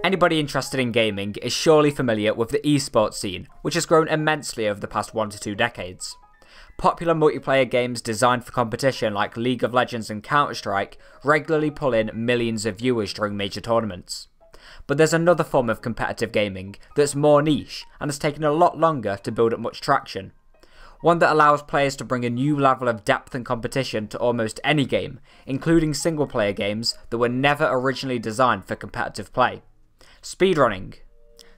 Anybody interested in gaming is surely familiar with the esports scene, which has grown immensely over the past 1 to 2 decades. Popular multiplayer games designed for competition like League of Legends and Counter-Strike regularly pull in millions of viewers during major tournaments. But there's another form of competitive gaming that's more niche and has taken a lot longer to build up much traction. One that allows players to bring a new level of depth and competition to almost any game, including single player games that were never originally designed for competitive play. Speedrunning.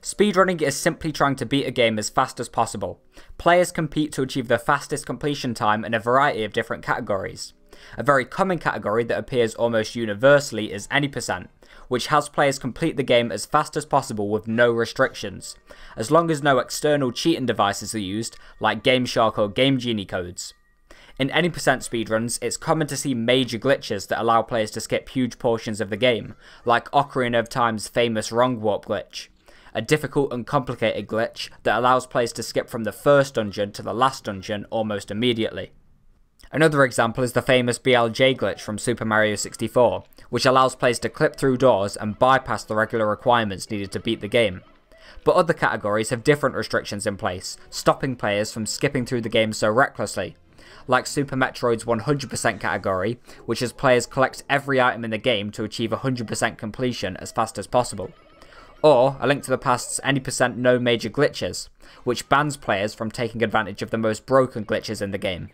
Speedrunning is simply trying to beat a game as fast as possible. Players compete to achieve the fastest completion time in a variety of different categories. A very common category that appears almost universally is any %, which has players complete the game as fast as possible with no restrictions, as long as no external cheating devices are used like GameShark or GameGenie codes. In any % speedruns, it's common to see major glitches that allow players to skip huge portions of the game, like Ocarina of Time's famous wrong warp glitch, a difficult and complicated glitch that allows players to skip from the first dungeon to the last dungeon almost immediately. Another example is the famous BLJ glitch from Super Mario 64, which allows players to clip through doors and bypass the regular requirements needed to beat the game. But other categories have different restrictions in place, stopping players from skipping through the game so recklessly, like Super Metroid's 100% category, which has players collect every item in the game to achieve 100% completion as fast as possible. Or A Link to the Past's any % no major glitches, which bans players from taking advantage of the most broken glitches in the game.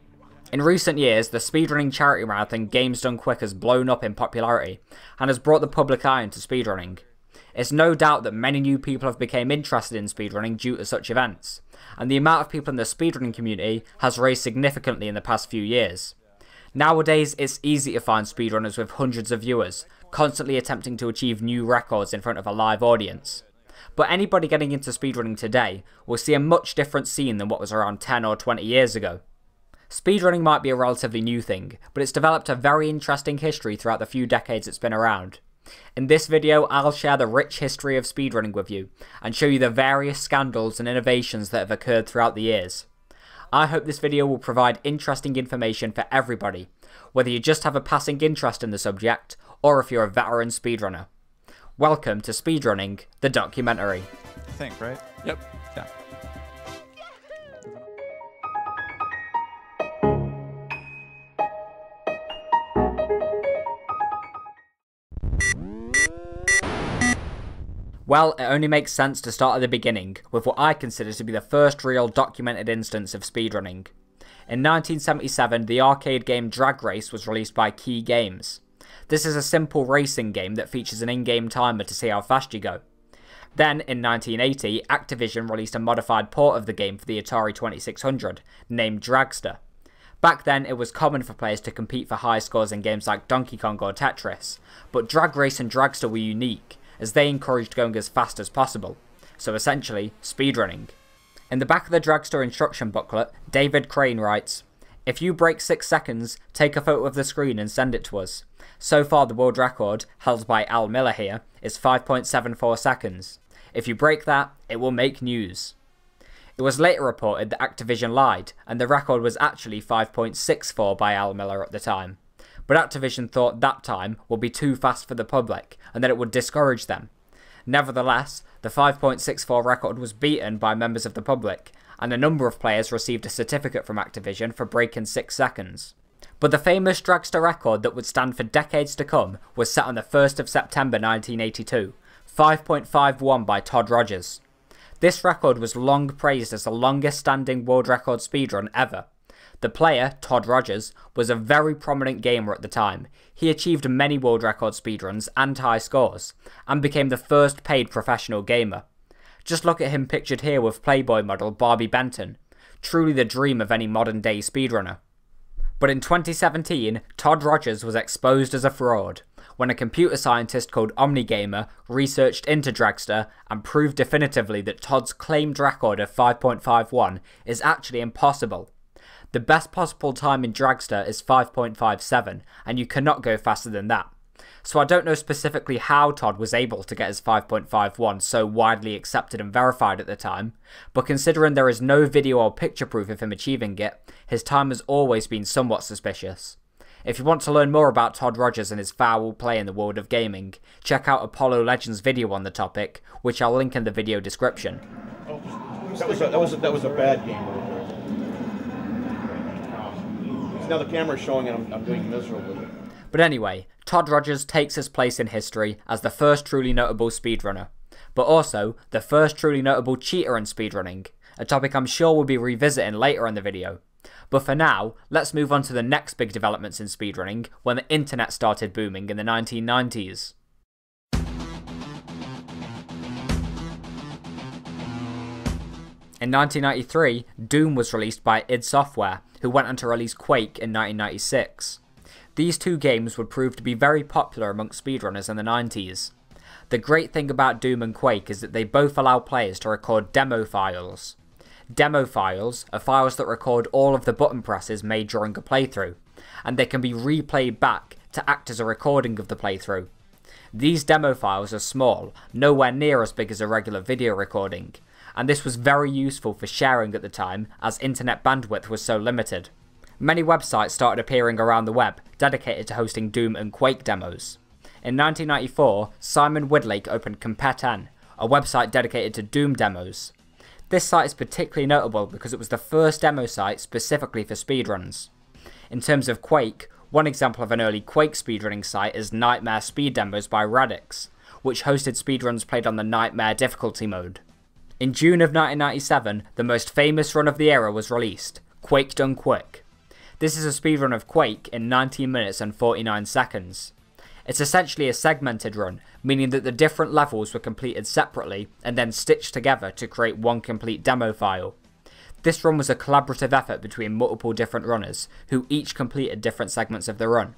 In recent years, the speedrunning charity marathon GamesDoneQuick has blown up in popularity, and has brought the public eye into speedrunning. It's no doubt that many new people have become interested in speedrunning due to such events, and the amount of people in the speedrunning community has raised significantly in the past few years. Nowadays, it's easy to find speedrunners with hundreds of viewers, constantly attempting to achieve new records in front of a live audience. But anybody getting into speedrunning today will see a much different scene than what was around 10 or 20 years ago. Speedrunning might be a relatively new thing, but it's developed a very interesting history throughout the few decades it's been around. In this video, I'll share the rich history of speedrunning with you, and show you the various scandals and innovations that have occurred throughout the years. I hope this video will provide interesting information for everybody, whether you just have a passing interest in the subject, or if you're a veteran speedrunner. Welcome to Speedrunning, the documentary. I think, right? Yep. Yeah. Well, it only makes sense to start at the beginning, with what I consider to be the first real documented instance of speedrunning. In 1977, the arcade game Drag Race was released by 𝐾𝐞𝐫. This is a simple racing game that features an in-game timer to see how fast you go. Then, in 1980, Activision released a modified port of the game for the Atari 2600, named Dragster. Back then, it was common for players to compete for high scores in games like Donkey Kong or Tetris, but Drag Race and Dragster were unique, as they encouraged going as fast as possible, so essentially, speedrunning. In the back of the Dragster instruction booklet, David Crane writes, "If you break 6 seconds, take a photo of the screen and send it to us. So far the world record, held by Al Miller here, is 5.74 seconds. If you break that, it will make news." It was later reported that Activision lied, and the record was actually 5.64 by Al Miller at the time. But Activision thought that time would be too fast for the public, and that it would discourage them. Nevertheless, the 5.64 record was beaten by members of the public, and a number of players received a certificate from Activision for breaking 6 seconds. But the famous Dragster record that would stand for decades to come was set on the 1st of September 1982, 5.51 by Todd Rogers. This record was long praised as the longest standing world record speedrun ever. The player, Todd Rogers, was a very prominent gamer at the time. He achieved many world record speedruns and high scores, and became the first paid professional gamer. Just look at him pictured here with Playboy model Barbie Benton, truly the dream of any modern day speedrunner. But in 2017, Todd Rogers was exposed as a fraud, when a computer scientist called OmniGamer researched into Dragster and proved definitively that Todd's claimed record of 5.51 is actually impossible. The best possible time in Dragster is 5.57, and you cannot go faster than that. So I don't know specifically how Todd was able to get his 5.51 so widely accepted and verified at the time, but considering there is no video or picture proof of him achieving it, his time has always been somewhat suspicious. If you want to learn more about Todd Rogers and his foul play in the world of gaming, check out Apollo Legends' video on the topic, which I'll link in the video description. Oh, that was a bad game. Now the camera's showing and I'm doing miserably. But anyway, Todd Rogers takes his place in history as the first truly notable speedrunner, but also the first truly notable cheater in speedrunning, a topic I'm sure we'll be revisiting later in the video. But for now, let's move on to the next big developments in speedrunning when the internet started booming in the 1990s. In 1993, Doom was released by id Software, who went on to release Quake in 1996. These two games would prove to be very popular amongst speedrunners in the 90s. The great thing about Doom and Quake is that they both allow players to record demo files. Demo files are files that record all of the button presses made during a playthrough, and they can be replayed back to act as a recording of the playthrough. These demo files are small, nowhere near as big as a regular video recording, and this was very useful for sharing at the time as internet bandwidth was so limited. Many websites started appearing around the web dedicated to hosting Doom and Quake demos. In 1994, Simon Widlake opened 𝐿, a website dedicated to Doom demos. This site is particularly notable because it was the first demo site specifically for speedruns. In terms of Quake, one example of an early Quake speedrunning site is Nightmare Speed Demos by Radix, which hosted speedruns played on the Nightmare difficulty mode. In June of 1997, the most famous run of the era was released, 𝐿𝐷𝐷𝐿𝐷𝐷𝐷𝐷𝐷𝐷. This is a speedrun of Quake in 19 minutes and 49 seconds. It's essentially a segmented run, meaning that the different levels were completed separately and then stitched together to create one complete demo file. This run was a collaborative effort between multiple different runners, who each completed different segments of the run.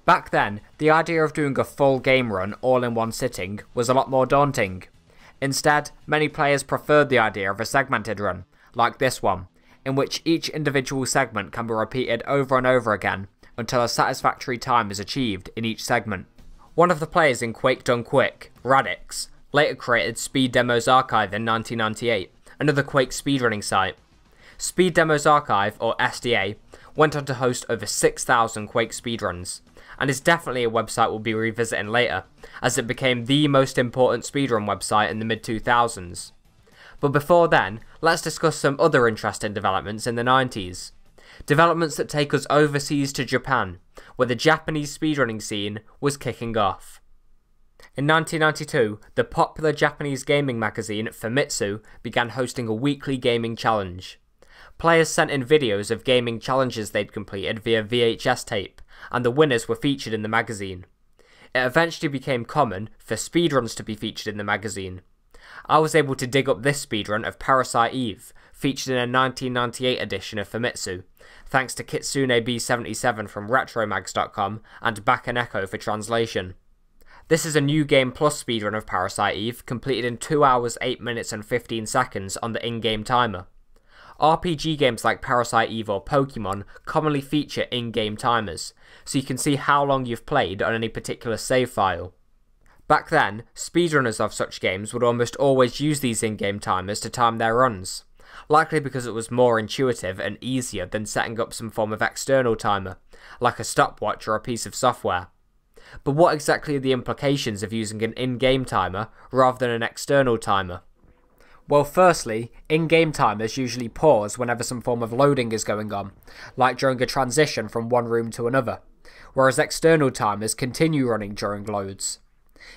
Back then, the idea of doing a full game run all in one sitting was a lot more daunting. Instead, many players preferred the idea of a segmented run, like this one, in which each individual segment can be repeated over and over again until a satisfactory time is achieved in each segment. One of the players in 𝐿𝐷𝐷𝐿𝐷𝐷𝐷𝐷, Radix, later created Speed Demos Archive in 1998, another Quake speedrunning site. Speed Demos Archive, or SDA, went on to host over 6,000 Quake speedruns, and is definitely a website we'll be revisiting later, as it became the most important speedrun website in the mid-2000s. But before then, let's discuss some other interesting developments in the 90s. Developments that take us overseas to Japan, where the Japanese speedrunning scene was kicking off. In 1992, the popular Japanese gaming magazine Famitsu began hosting a weekly gaming challenge. Players sent in videos of gaming challenges they'd completed via VHS tape, and the winners were featured in the magazine. It eventually became common for speedruns to be featured in the magazine. I was able to dig up this speedrun of Parasite Eve, featured in a 1998 edition of Famitsu, thanks to Kitsune B77 from RetroMags.com and 𝐵𝐿𝐷𝐴 for translation. This is a New Game Plus speedrun of Parasite Eve, completed in 2 hours, 8 minutes and 15 seconds on the in-game timer. RPG games like Parasite Eve or Pokemon commonly feature in-game timers, so you can see how long you've played on any particular save file. Back then, speedrunners of such games would almost always use these in-game timers to time their runs, likely because it was more intuitive and easier than setting up some form of external timer, like a stopwatch or a piece of software. But what exactly are the implications of using an in-game timer rather than an external timer? Well, firstly, in-game timers usually pause whenever some form of loading is going on, like during a transition from one room to another, whereas external timers continue running during loads.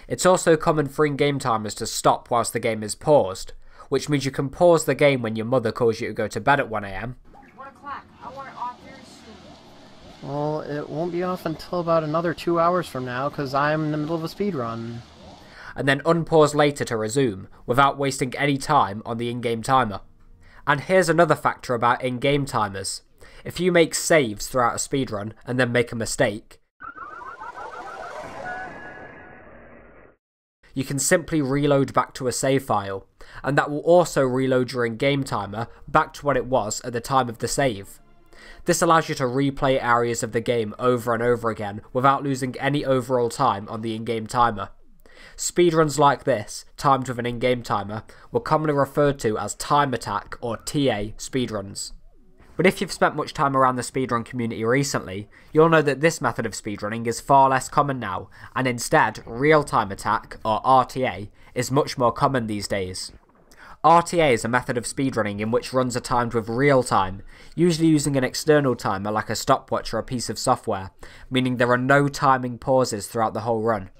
It's also common for in-game timers to stop whilst the game is paused, which means you can pause the game when your mother calls you to go to bed at 1 AM. 1 o'clock. I want it off very soon. Well, it won't be off until about another 2 hours from now, because I'm in the middle of a speed run. And then unpause later to resume, without wasting any time on the in-game timer. And here's another factor about in-game timers. If you make saves throughout a speedrun and then make a mistake, you can simply reload back to a save file, and that will also reload your in-game timer back to what it was at the time of the save. This allows you to replay areas of the game over and over again without losing any overall time on the in-game timer. Speedruns like this, timed with an in-game timer, were commonly referred to as time attack or TA speedruns. But if you've spent much time around the speedrun community recently, you'll know that this method of speedrunning is far less common now, and instead, real-time attack, or RTA, is much more common these days. RTA is a method of speedrunning in which runs are timed with real time, usually using an external timer like a stopwatch or a piece of software, meaning there are no timing pauses throughout the whole run.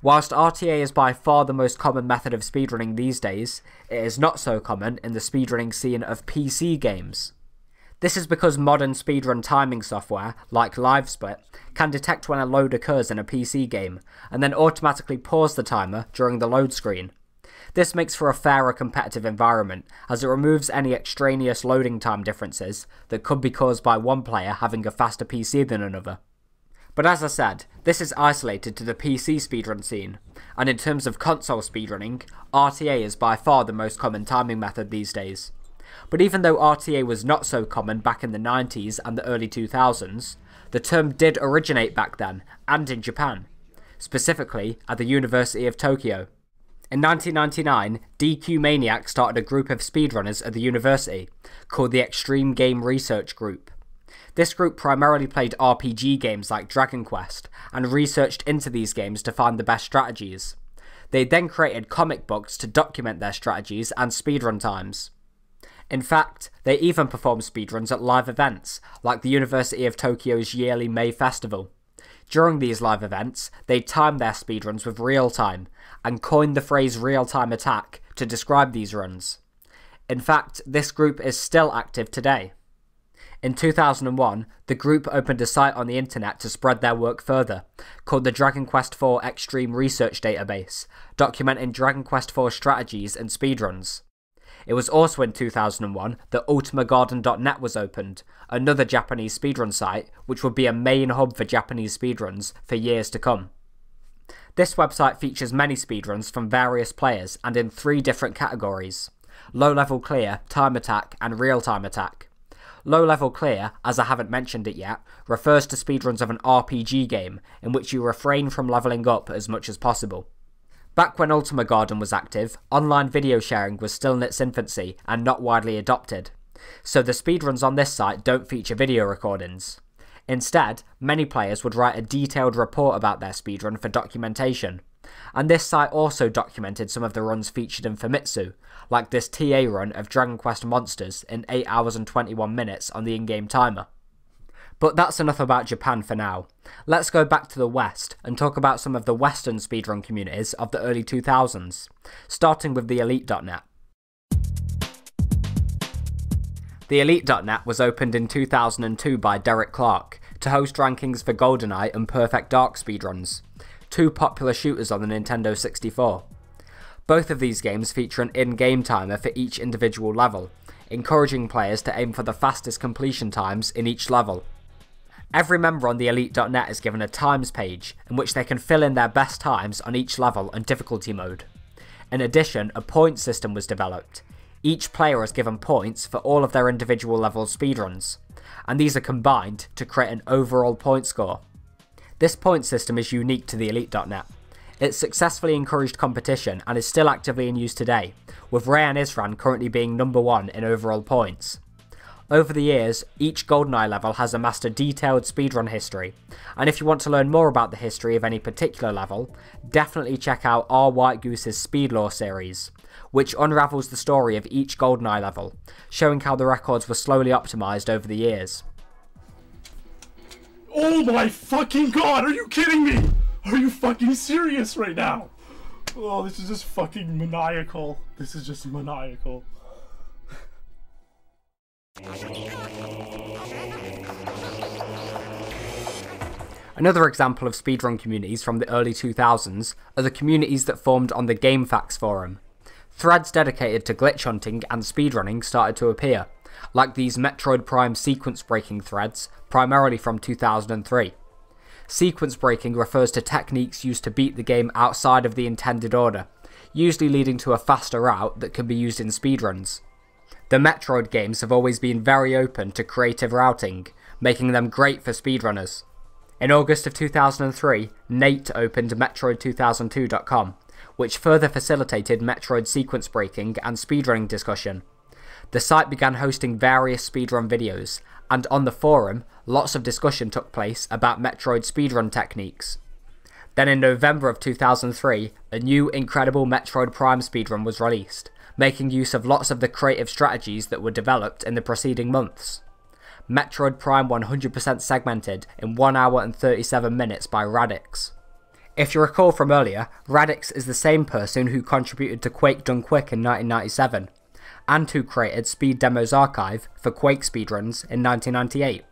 Whilst RTA is by far the most common method of speedrunning these days, it is not so common in the speedrunning scene of PC games. This is because modern speedrun timing software, like LiveSplit, can detect when a load occurs in a PC game, and then automatically pause the timer during the load screen. This makes for a fairer competitive environment, as it removes any extraneous loading time differences that could be caused by one player having a faster PC than another. But as I said, this is isolated to the PC speedrun scene, and in terms of console speedrunning, RTA is by far the most common timing method these days. But even though RTA was not so common back in the 90s and the early 2000s, the term did originate back then, and in Japan, specifically at the University of Tokyo. In 1999, 𝐷Q-Maniac started a group of speedrunners at the university, called the Extreme Game Research Group. This group primarily played RPG games like Dragon Quest, and researched into these games to find the best strategies. They then created comic books to document their strategies and speedrun times. In fact, they even performed speedruns at live events, like the University of Tokyo's yearly May Festival. During these live events, they timed their speedruns with real time, and coined the phrase real-time attack to describe these runs. In fact, this group is still active today. In 2001, the group opened a site on the internet to spread their work further, called the Dragon Quest IV Extreme Research Database, documenting Dragon Quest IV strategies and speedruns. It was also in 2001 that ultimagarden.net was opened, another Japanese speedrun site which would be a main hub for Japanese speedruns for years to come. This website features many speedruns from various players and in 3 different categories: low-level clear, time attack, and real-time attack. Low-level clear, as I haven't mentioned it yet, refers to speedruns of an RPG game in which you refrain from leveling up as much as possible. Back when Ultima Garden was active, online video sharing was still in its infancy and not widely adopted, so the speedruns on this site don't feature video recordings. Instead, many players would write a detailed report about their speedrun for documentation, and this site also documented some of the runs featured in Famitsu, like this TA run of Dragon Quest Monsters in 8 hours and 21 minutes on the in-game timer. But that's enough about Japan for now. Let's go back to the West and talk about some of the Western speedrun communities of the early 2000s, starting with the Elite.net. The Elite.net was opened in 2002 by Derek Clark to host rankings for GoldenEye and Perfect Dark speedruns, 2 popular shooters on the Nintendo 64. Both of these games feature an in-game timer for each individual level, encouraging players to aim for the fastest completion times in each level. Every member on the Elite.net is given a times page, in which they can fill in their best times on each level and difficulty mode. In addition, a point system was developed. Each player is given points for all of their individual level speedruns, and these are combined to create an overall point score. This point system is unique to the Elite.net. It successfully encouraged competition and is still actively in use today, with Rayan Isran currently being number 1 in overall points. Over the years, each GoldenEye level has amassed a detailed speedrun history, and if you want to learn more about the history of any particular level, definitely check out 𝐻𝐿𝐼𝐽𝐻𝐿 Speed Lore series, which unravels the story of each GoldenEye level, showing how the records were slowly optimised over the years. Oh my fucking god, are you kidding me? Are you fucking serious right now? Oh, this is just fucking maniacal. This is just maniacal. Another example of speedrun communities from the early 2000s are the communities that formed on the GameFAQs forum. Threads dedicated to glitch hunting and speedrunning started to appear, like these Metroid Prime sequence breaking threads, primarily from 2003. Sequence breaking refers to techniques used to beat the game outside of the intended order, usually leading to a faster route that can be used in speedruns. The Metroid games have always been very open to creative routing, making them great for speedrunners. In August of 2003, Nate opened Metroid2002.com, which further facilitated Metroid sequence breaking and speedrunning discussion. The site began hosting various speedrun videos, and on the forum, lots of discussion took place about Metroid speedrun techniques. Then in November of 2003, a new incredible Metroid Prime speedrun was released, making use of lots of the creative strategies that were developed in the preceding months. Metroid Prime 100% segmented in 1 hour and 37 minutes by Radix. If you recall from earlier, Radix is the same person who contributed to 𝐿𝐴𝐻𝐿 in 1997, and who created Speed Demo's archive for Quake speedruns in 1998.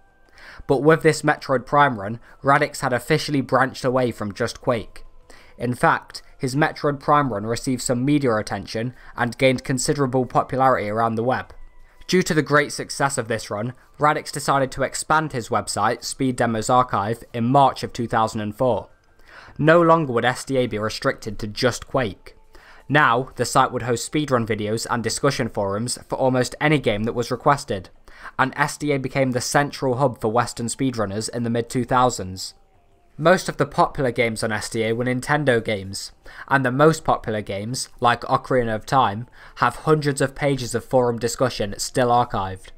But with this Metroid Prime run, Radix had officially branched away from just Quake. In fact, his Metroid Prime run received some media attention and gained considerable popularity around the web. Due to the great success of this run, Radix decided to expand his website, Speed Demo's archive, in March of 2004. No longer would SDA be restricted to just Quake. Now, the site would host speedrun videos and discussion forums for almost any game that was requested, and SDA became the central hub for Western speedrunners in the mid-2000s. Most of the popular games on SDA were Nintendo games, and the most popular games, like Ocarina of Time, have hundreds of pages of forum discussion still archived.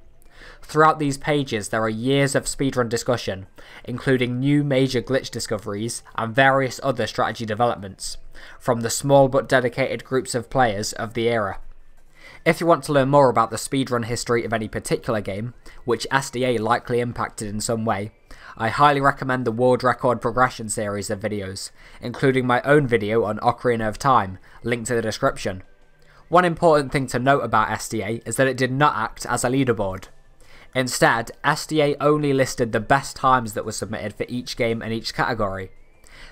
Throughout these pages there are years of speedrun discussion, including new major glitch discoveries and various other strategy developments, from the small but dedicated groups of players of the era. If you want to learn more about the speedrun history of any particular game, which SDA likely impacted in some way, I highly recommend the World Record Progression series of videos, including my own video on Ocarina of Time, linked in the description. One important thing to note about SDA is that it did not act as a leaderboard. Instead, SDA only listed the best times that were submitted for each game and each category.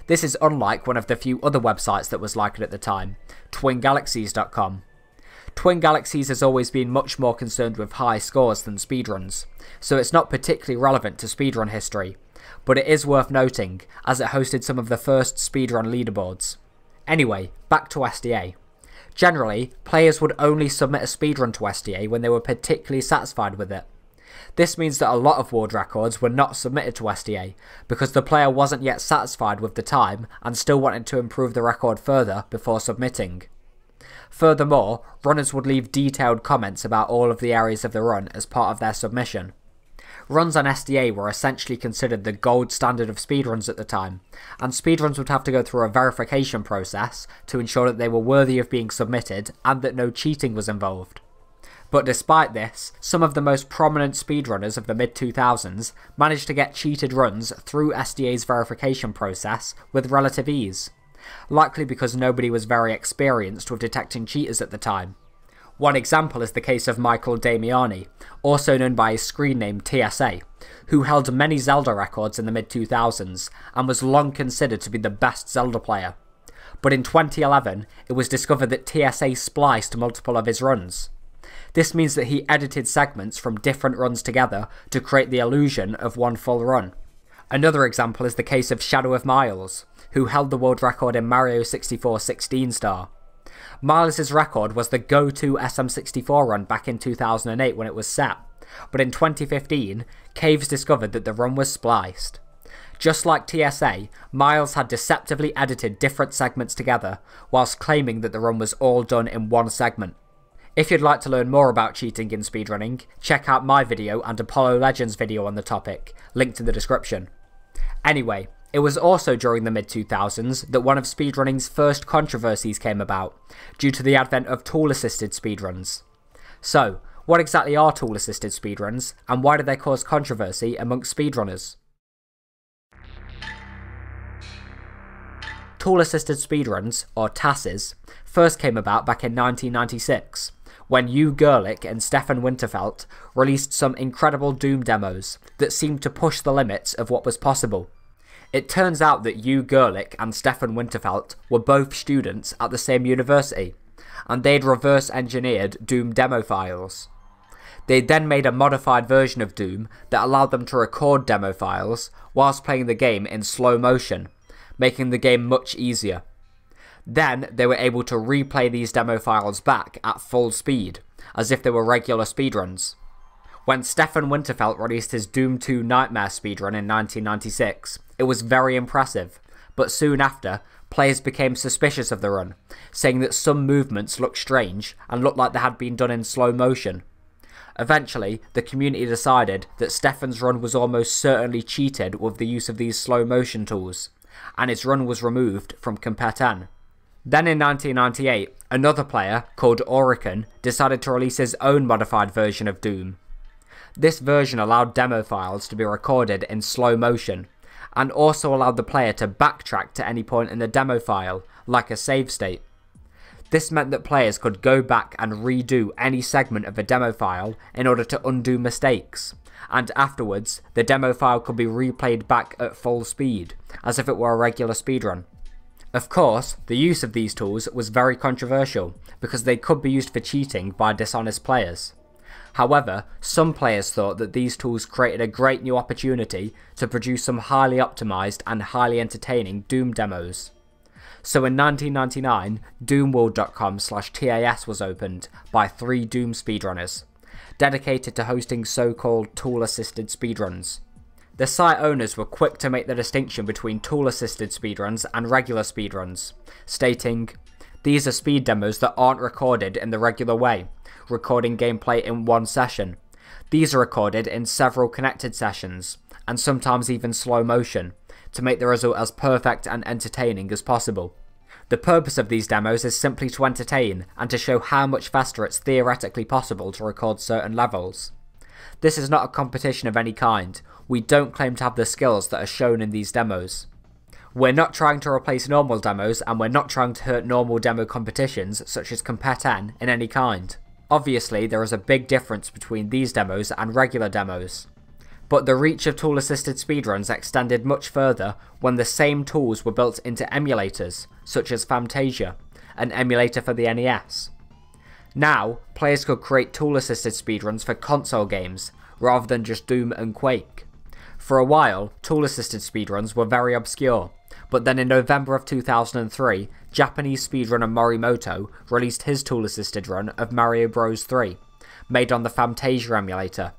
This is unlike one of the few other websites that was like it at the time, TwinGalaxies.com. Twin Galaxies has always been much more concerned with high scores than speedruns, so it's not particularly relevant to speedrun history, but it is worth noting, as it hosted some of the first speedrun leaderboards. Anyway, back to SDA. Generally, players would only submit a speedrun to SDA when they were particularly satisfied with it. This means that a lot of world records were not submitted to SDA, because the player wasn't yet satisfied with the time and still wanted to improve the record further before submitting. Furthermore, runners would leave detailed comments about all of the areas of the run as part of their submission. Runs on SDA were essentially considered the gold standard of speedruns at the time, and speedruns would have to go through a verification process to ensure that they were worthy of being submitted and that no cheating was involved. But despite this, some of the most prominent speedrunners of the mid-2000s managed to get cheated runs through SDA's verification process with relative ease, likely because nobody was very experienced with detecting cheaters at the time. One example is the case of 𝐿𝐼𝐞𝐫 Damiani, also known by his screen name TSA, who held many Zelda records in the mid-2000s and was long considered to be the best Zelda player. But in 2011, it was discovered that TSA spliced multiple of his runs. This means that he edited segments from different runs together to create the illusion of one full run. Another example is the case of Shadow of Miles, who held the world record in Mario 64 16-star. Miles' record was the go-to SM64 run back in 2008 when it was set, but in 2015, Caves discovered that the run was spliced. Just like TSA, Miles had deceptively edited different segments together, whilst claiming that the run was all done in one segment. If you'd like to learn more about cheating in speedrunning, check out my video and Apollo Legends video on the topic, linked in the description. Anyway, it was also during the mid-2000s that one of speedrunning's first controversies came about, due to the advent of tool-assisted speedruns. So, what exactly are tool-assisted speedruns, and why did they cause controversy amongst speedrunners? Tool-assisted speedruns, or TASes, first came about back in 1996, when 𝐎𝐿𝐼𝐞𝐫 and Stefan Winterfeldt released some incredible Doom demos that seemed to push the limits of what was possible. It turns out that 𝐎𝐿𝐼𝐞𝐫 and Stefan Winterfeldt were both students at the same university, and they'd reverse engineered Doom demo files. They then made a modified version of Doom that allowed them to record demo files whilst playing the game in slow motion, making the game much easier. Then they were able to replay these demo files back at full speed, as if they were regular speedruns. When Stefan Winterfeldt released his Doom 2 Nightmare speedrun in 1996, it was very impressive, but soon after, players became suspicious of the run, saying that some movements looked strange and looked like they had been done in slow motion. Eventually, the community decided that Stefan's run was almost certainly cheated with the use of these slow motion tools, and his run was removed from 𝐿. Then in 1998, another player, called 𝐿𝐼𝐞𝐿, decided to release his own modified version of Doom. This version allowed demo files to be recorded in slow motion, and also allowed the player to backtrack to any point in the demo file, like a save state. This meant that players could go back and redo any segment of a demo file in order to undo mistakes, and afterwards, the demo file could be replayed back at full speed, as if it were a regular speedrun. Of course, the use of these tools was very controversial, because they could be used for cheating by dishonest players. However, some players thought that these tools created a great new opportunity to produce some highly optimised and highly entertaining Doom demos. So in 1999, doomworld.com/TAS was opened by 3 Doom speedrunners, dedicated to hosting so-called tool-assisted speedruns. The site owners were quick to make the distinction between tool-assisted speedruns and regular speedruns, stating, "These are speed demos that aren't recorded in the regular way, recording gameplay in one session. These are recorded in several connected sessions, and sometimes even slow motion, to make the result as perfect and entertaining as possible. The purpose of these demos is simply to entertain and to show how much faster it's theoretically possible to record certain levels. This is not a competition of any kind. We don't claim to have the skills that are shown in these demos. We're not trying to replace normal demos, and we're not trying to hurt normal demo competitions such as 𝐿 in any kind. Obviously, there is a big difference between these demos and regular demos. But the reach of tool-assisted speedruns extended much further when the same tools were built into emulators, such as 𝐵𝐵𝐼𝐿, an emulator for the NES. Now, players could create tool-assisted speedruns for console games, rather than just Doom and Quake. For a while, tool-assisted speedruns were very obscure, but then in November of 2003, Japanese speedrunner Morimoto released his tool-assisted run of Mario Bros. 3, made on the 𝐵𝐵𝐼𝐿 emulator.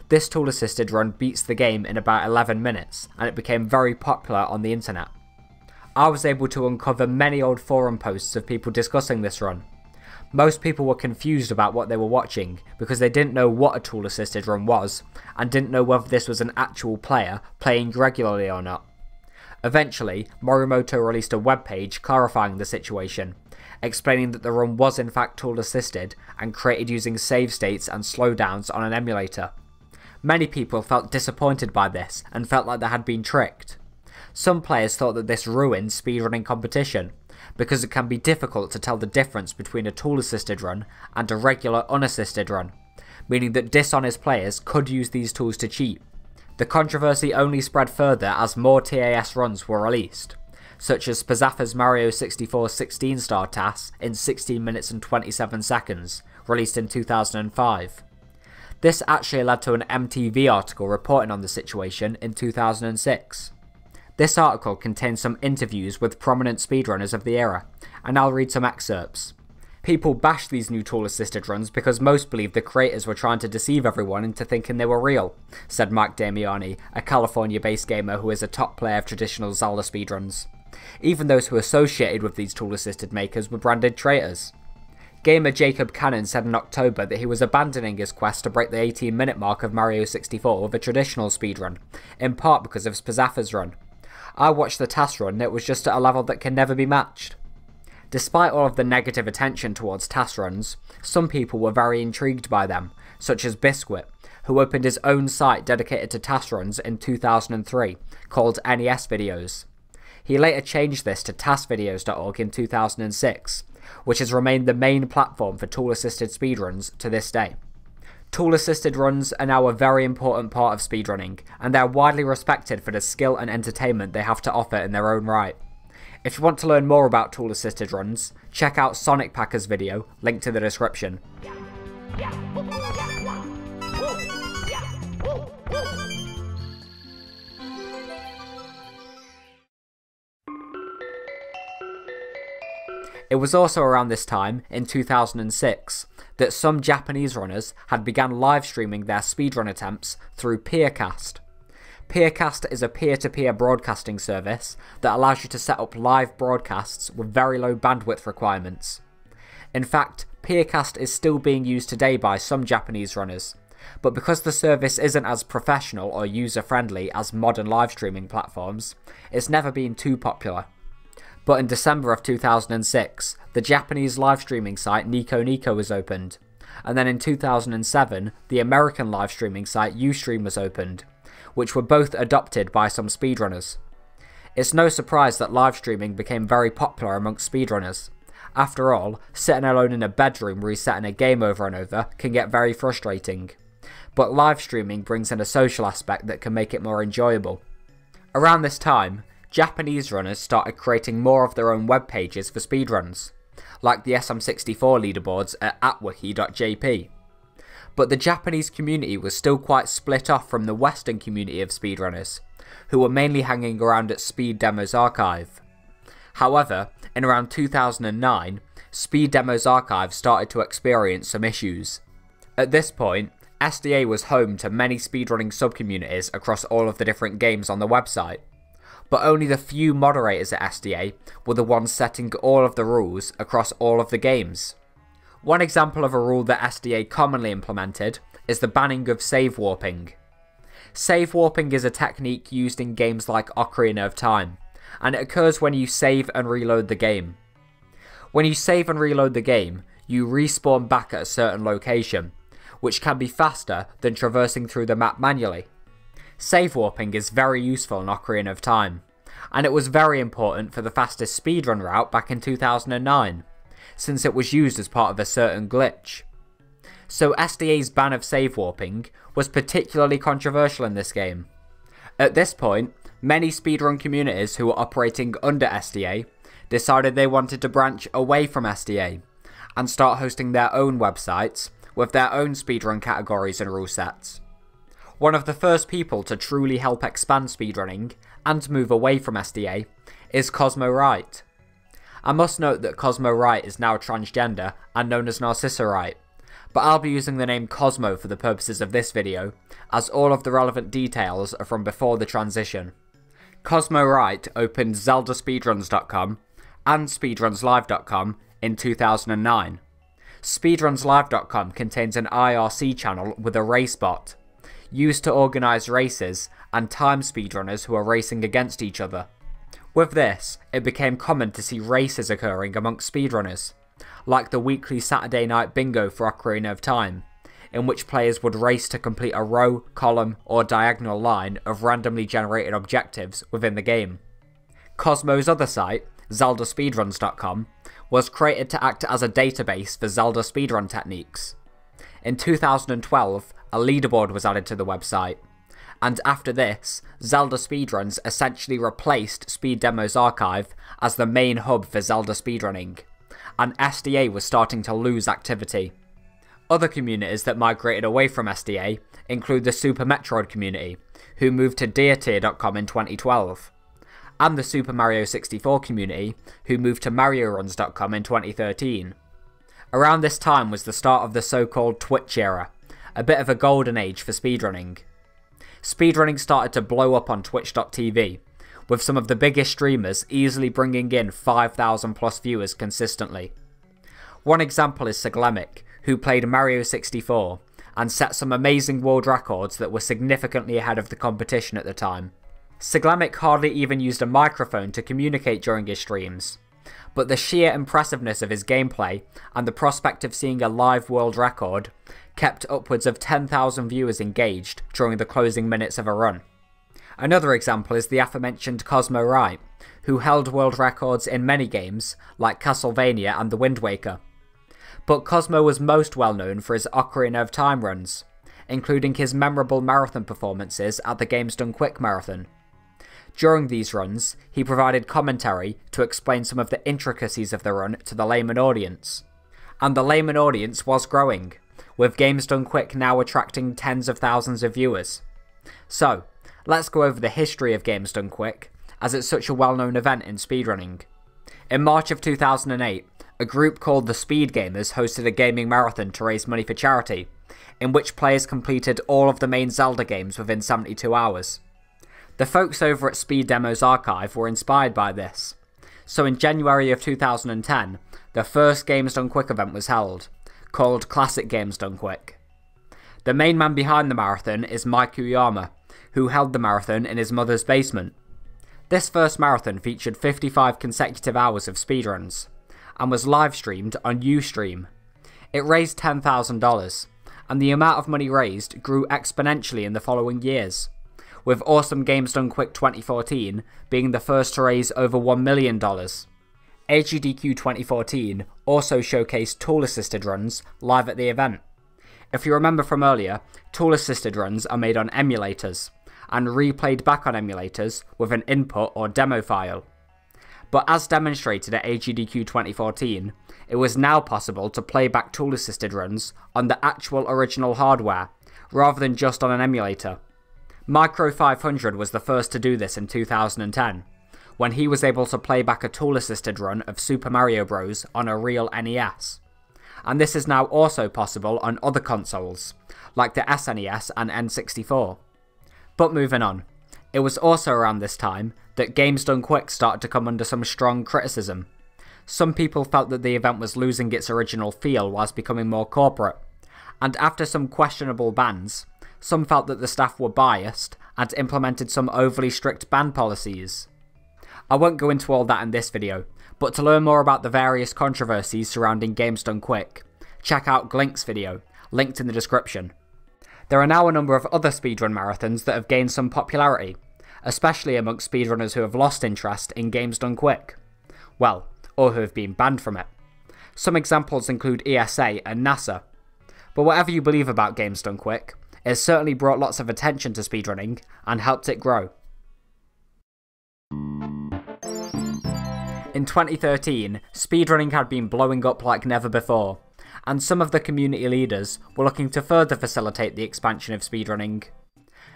This tool-assisted run beats the game in about 11 minutes, and it became very popular on the internet. I was able to uncover many old forum posts of people discussing this run. Most people were confused about what they were watching, because they didn't know what a tool-assisted run was, and didn't know whether this was an actual player playing regularly or not. Eventually, Morimoto released a webpage clarifying the situation, explaining that the run was in fact tool-assisted and created using save states and slowdowns on an emulator. Many people felt disappointed by this and felt like they had been tricked. Some players thought that this ruined speedrunning competition, because it can be difficult to tell the difference between a tool-assisted run and a regular unassisted run, meaning that dishonest players could use these tools to cheat. The controversy only spread further as more TAS runs were released, such as Spazaffa's Mario 64 16-star TAS in 16 minutes and 27 seconds, released in 2005. This actually led to an MTV article reporting on the situation in 2006. This article contains some interviews with prominent speedrunners of the era, and I'll read some excerpts. People bashed these new tool-assisted runs because most believed the creators were trying to deceive everyone into thinking they were real, said Mike Damiani, a California-based gamer who is a top player of traditional Zelda speedruns. Even those who associated with these tool-assisted makers were branded traitors. Gamer Jacob Cannon said in October that he was abandoning his quest to break the 18-minute mark of Mario 64 with a traditional speedrun, in part because of Spazaffa's run. I watched the TAS run and it was just at a level that can never be matched. Despite all of the negative attention towards TAS runs, some people were very intrigued by them, such as Biscuit, who opened his own site dedicated to TAS runs in 2003, called NES Videos. He later changed this to tasvideos.org in 2006, which has remained the main platform for tool-assisted speedruns to this day. Tool-assisted runs are now a very important part of speedrunning, and they are widely respected for the skill and entertainment they have to offer in their own right. If you want to learn more about tool-assisted runs, check out Sonicpacker's video, linked in the description. It was also around this time, in 2006, that some Japanese runners had begun live streaming their speedrun attempts through Peercast. Peercast is a peer-to-peer broadcasting service that allows you to set up live broadcasts with very low bandwidth requirements. In fact, Peercast is still being used today by some Japanese runners, but because the service isn't as professional or user-friendly as modern live streaming platforms, it's never been too popular. But in December of 2006, the Japanese live streaming site 𝐿𝐼𝐼𝐿 was opened, and then in 2007, the American live streaming site Ustream was opened, which were both adopted by some speedrunners. It's no surprise that live streaming became very popular amongst speedrunners. After all, sitting alone in a bedroom resetting a game over and over can get very frustrating, but live streaming brings in a social aspect that can make it more enjoyable. Around this time, Japanese runners started creating more of their own web pages for speedruns, like the SM64 leaderboards at @wiki.jp. But the Japanese community was still quite split off from the Western community of speedrunners, who were mainly hanging around at Speed Demos Archive. However, in around 2009, Speed Demos Archive started to experience some issues. At this point, SDA was home to many speedrunning subcommunities across all of the different games on the website, but only the few moderators at SDA were the ones setting all of the rules across all of the games. One example of a rule that SDA commonly implemented is the banning of save warping. Save warping is a technique used in games like Ocarina of Time, and it occurs when you save and reload the game. When you save and reload the game, you respawn back at a certain location, which can be faster than traversing through the map manually. Save warping is very useful in Ocarina of Time, and it was very important for the fastest speedrun route back in 2009, since it was used as part of a certain glitch. So SDA's ban of save warping was particularly controversial in this game. At this point, many speedrun communities who were operating under SDA decided they wanted to branch away from SDA and start hosting their own websites with their own speedrun categories and rule sets. One of the first people to truly help expand speedrunning and move away from SDA is Cosmo Wright. I must note that Cosmo Wright is now transgender and known as Narcissa Wright, but I'll be using the name Cosmo for the purposes of this video, as all of the relevant details are from before the transition. Cosmo Wright opened ZeldaSpeedruns.com and SpeedrunsLive.com in 2009. SpeedrunsLive.com contains an IRC channel with a race bot, used to organise races and time speedrunners who are racing against each other. With this, it became common to see races occurring amongst speedrunners, like the weekly Saturday night bingo for Ocarina of Time, in which players would race to complete a row, column, or diagonal line of randomly generated objectives within the game. Cosmo's other site, ZeldaSpeedruns.com, was created to act as a database for Zelda speedrun techniques. In 2012, a leaderboard was added to the website, and after this, Zelda Speedruns essentially replaced Speed Demos Archive as the main hub for Zelda speedrunning, and SDA was starting to lose activity. Other communities that migrated away from SDA include the Super Metroid community, who moved to 𝐷earTier.com in 2012, and the Super Mario 64 community, who moved to MarioRuns.com in 2013. Around this time was the start of the so-called Twitch era, a bit of a golden age for speedrunning. Speedrunning started to blow up on Twitch.tv, with some of the biggest streamers easily bringing in 5,000 plus viewers consistently. One example is 𝐁𝐫𝐢𝐞𝐫, who played Mario 64 and set some amazing world records that were significantly ahead of the competition at the time. 𝐁𝐫𝐢𝐞𝐫 hardly even used a microphone to communicate during his streams, but the sheer impressiveness of his gameplay and the prospect of seeing a live world record kept upwards of 10,000 viewers engaged during the closing minutes of a run. Another example is the aforementioned Cosmo Wright, who held world records in many games like Castlevania and The Wind Waker. But Cosmo was most well known for his Ocarina of Time runs, including his memorable marathon performances at the GamesDoneQuick marathon. During these runs, he provided commentary to explain some of the intricacies of the run to the layman audience. And the layman audience was growing, with GamesDoneQuick now attracting tens of thousands of viewers. So, let's go over the history of GamesDoneQuick, as it's such a well-known event in speedrunning. In March of 2008, a group called the Speed Gamers hosted a gaming marathon to raise money for charity, in which players completed all of the main Zelda games within 72 hours. The folks over at Speed Demos Archive were inspired by this, so in January of 2010, the first GamesDoneQuick event was held, called Classic Games Done Quick. The main man behind the marathon is 𝐷𝐞𝐫𝐢𝐞𝐫, who held the marathon in his mother's basement. This first marathon featured 55 consecutive hours of speedruns, and was live streamed on Ustream. It raised $10,000, and the amount of money raised grew exponentially in the following years, with Awesome Games Done Quick 2014 being the first to raise over $1 million. 𝐻𝐿𝐷Q 2014 also showcased tool-assisted runs live at the event. If you remember from earlier, tool-assisted runs are made on emulators, and replayed back on emulators with an input or demo file. But as demonstrated at 𝐻𝐿𝐷Q 2014, it was now possible to play back tool-assisted runs on the actual original hardware, rather than just on an emulator. Micro500 was the first to do this in 2010, when he was able to play back a tool-assisted run of Super Mario Bros. On a real NES. And this is now also possible on other consoles, like the SNES and N64. But moving on, it was also around this time that GamesDoneQuick started to come under some strong criticism. Some people felt that the event was losing its original feel whilst becoming more corporate, and after some questionable bans, some felt that the staff were biased and implemented some overly strict ban policies. I won't go into all that in this video, but to learn more about the various controversies surrounding GamesDoneQuick, check out Glink's video, linked in the description. There are now a number of other speedrun marathons that have gained some popularity, especially amongst speedrunners who have lost interest in GamesDoneQuick. Well, or who have been banned from it. Some examples include ESA and NASA. But whatever you believe about GamesDoneQuick, it has certainly brought lots of attention to speedrunning and helped it grow. In 2013, speedrunning had been blowing up like never before, and some of the community leaders were looking to further facilitate the expansion of speedrunning.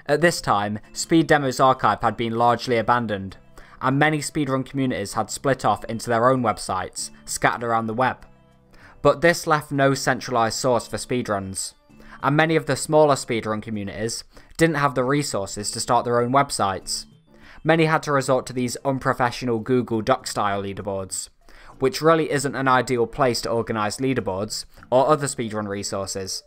At this time, Speed Demo's archive had been largely abandoned, and many speedrun communities had split off into their own websites, scattered around the web. But this left no centralised source for speedruns, and many of the smaller speedrun communities didn't have the resources to start their own websites. Many had to resort to these unprofessional Google Doc-style leaderboards, which really isn't an ideal place to organise leaderboards or other speedrun resources.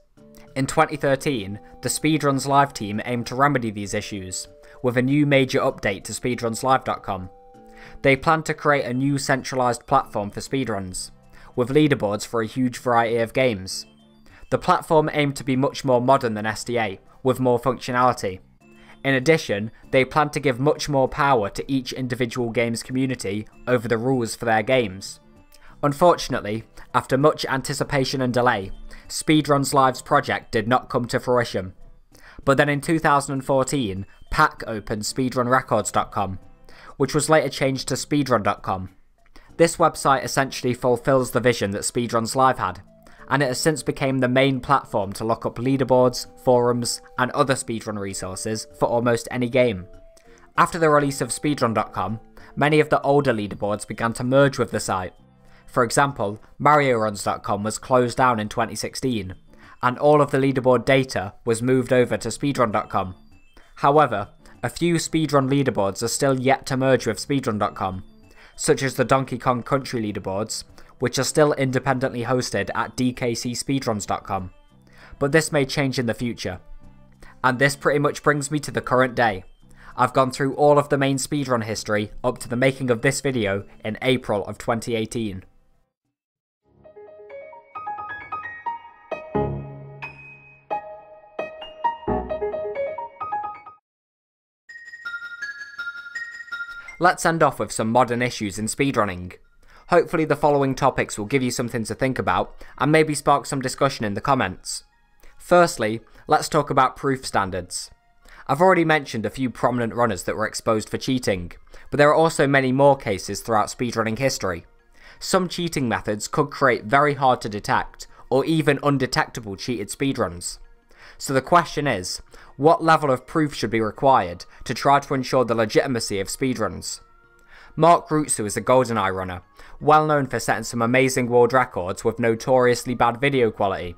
In 2013, the Speedruns Live team aimed to remedy these issues, with a new major update to speedrunslive.com. They planned to create a new centralised platform for speedruns, with leaderboards for a huge variety of games. The platform aimed to be much more modern than SDA, with more functionality. In addition, they planned to give much more power to each individual game's community over the rules for their games. Unfortunately, after much anticipation and delay, Speedruns Live's project did not come to fruition. But then in 2014, PAC opened speedrunrecords.com, which was later changed to speedrun.com. This website essentially fulfills the vision that Speedruns Live had, and it has since become the main platform to look up leaderboards, forums, and other speedrun resources for almost any game. After the release of speedrun.com, many of the older leaderboards began to merge with the site. For example, MarioRuns.com was closed down in 2016, and all of the leaderboard data was moved over to speedrun.com. However, a few speedrun leaderboards are still yet to merge with speedrun.com, such as the Donkey Kong Country leaderboards, which are still independently hosted at dkcspeedruns.com, but this may change in the future. And this pretty much brings me to the current day. I've gone through all of the main speedrun history up to the making of this video in April of 2018. Let's end off with some modern issues in speedrunning. Hopefully the following topics will give you something to think about, and maybe spark some discussion in the comments. Firstly, let's talk about proof standards. I've already mentioned a few prominent runners that were exposed for cheating, but there are also many more cases throughout speedrunning history. Some cheating methods could create very hard to detect, or even undetectable cheated speedruns. So the question is, what level of proof should be required to try to ensure the legitimacy of speedruns? Mark Ruetzu is a GoldenEye runner, well known for setting some amazing world records with notoriously bad video quality.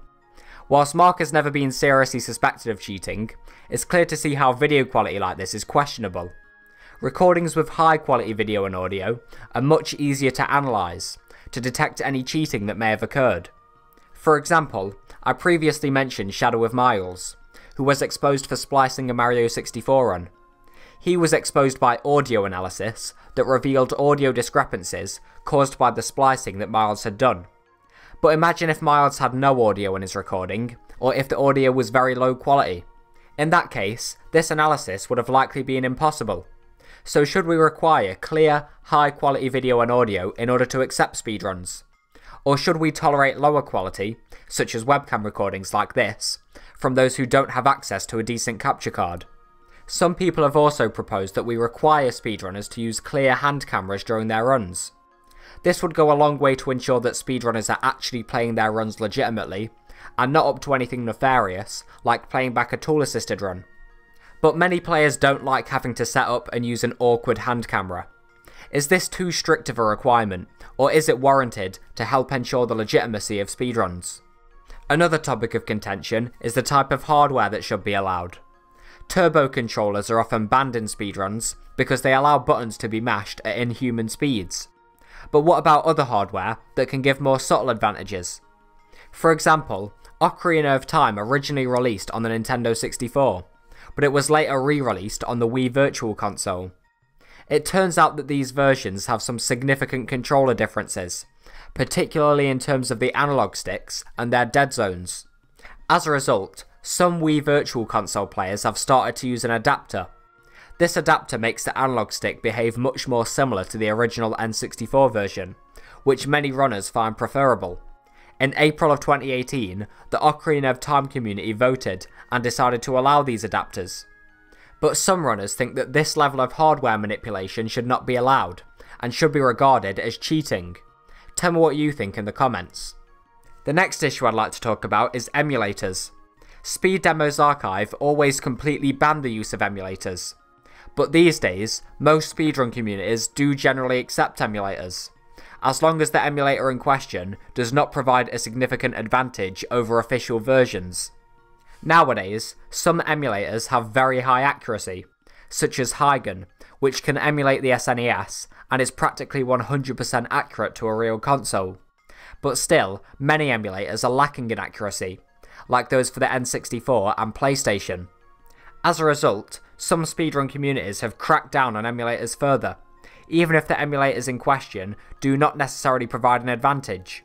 Whilst Mark has never been seriously suspected of cheating, it's clear to see how video quality like this is questionable. Recordings with high quality video and audio are much easier to analyse, to detect any cheating that may have occurred. For example, I previously mentioned 𝐁𝐫𝐝𝐿, who was exposed for splicing a Mario 64 run. He was exposed by audio analysis that revealed audio discrepancies caused by the splicing that 𝐁𝐫𝐿 had done. But imagine if 𝐁𝐫𝐿 had no audio in his recording, or if the audio was very low quality. In that case, this analysis would have likely been impossible. So should we require clear, high quality video and audio in order to accept speedruns? Or should we tolerate lower quality, such as webcam recordings like this, from those who don't have access to a decent capture card? Some people have also proposed that we require speedrunners to use clear hand cameras during their runs. This would go a long way to ensure that speedrunners are actually playing their runs legitimately, and not up to anything nefarious, like playing back a tool-assisted run. But many players don't like having to set up and use an awkward hand camera. Is this too strict of a requirement, or is it warranted to help ensure the legitimacy of speedruns? Another topic of contention is the type of hardware that should be allowed. Turbo controllers are often banned in speedruns because they allow buttons to be mashed at inhuman speeds. But what about other hardware that can give more subtle advantages? For example, Ocarina of Time originally released on the Nintendo 64, but it was later re-released on the Wii Virtual Console. It turns out that these versions have some significant controller differences, particularly in terms of the analog sticks and their dead zones. As a result, some Wii Virtual Console players have started to use an adapter. This adapter makes the analog stick behave much more similar to the original N64 version, which many runners find preferable. In April of 2018, the Ocarina of Time community voted and decided to allow these adapters. But some runners think that this level of hardware manipulation should not be allowed, and should be regarded as cheating. Tell me what you think in the comments. The next issue I'd like to talk about is emulators. Speed Demos Archive always completely banned the use of emulators. But these days, most speedrun communities do generally accept emulators, as long as the emulator in question does not provide a significant advantage over official versions. Nowadays, some emulators have very high accuracy, such as 𝐻𝐫𝐿, which can emulate the SNES and is practically 100% accurate to a real console. But still, many emulators are lacking in accuracy, like those for the N64 and PlayStation. As a result, some speedrun communities have cracked down on emulators further, even if the emulators in question do not necessarily provide an advantage.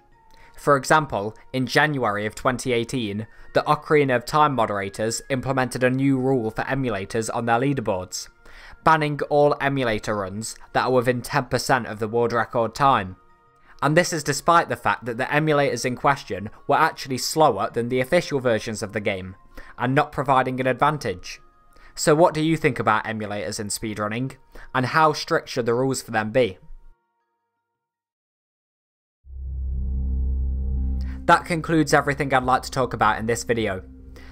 For example, in January of 2018, the Ocarina of Time moderators implemented a new rule for emulators on their leaderboards, banning all emulator runs that are within 10% of the world record time. And this is despite the fact that the emulators in question were actually slower than the official versions of the game, and not providing an advantage. So what do you think about emulators in speedrunning, and how strict should the rules for them be? That concludes everything I'd like to talk about in this video.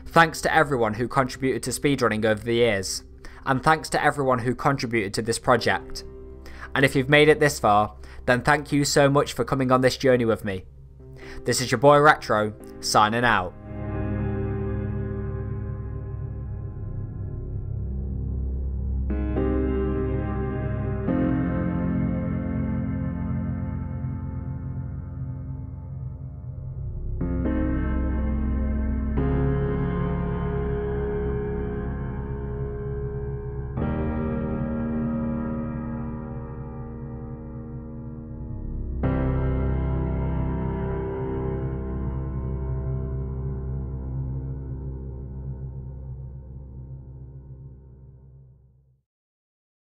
Thanks to everyone who contributed to speedrunning over the years, and thanks to everyone who contributed to this project. And if you've made it this far, then thank you so much for coming on this journey with me. This is your boy Retro, signing out.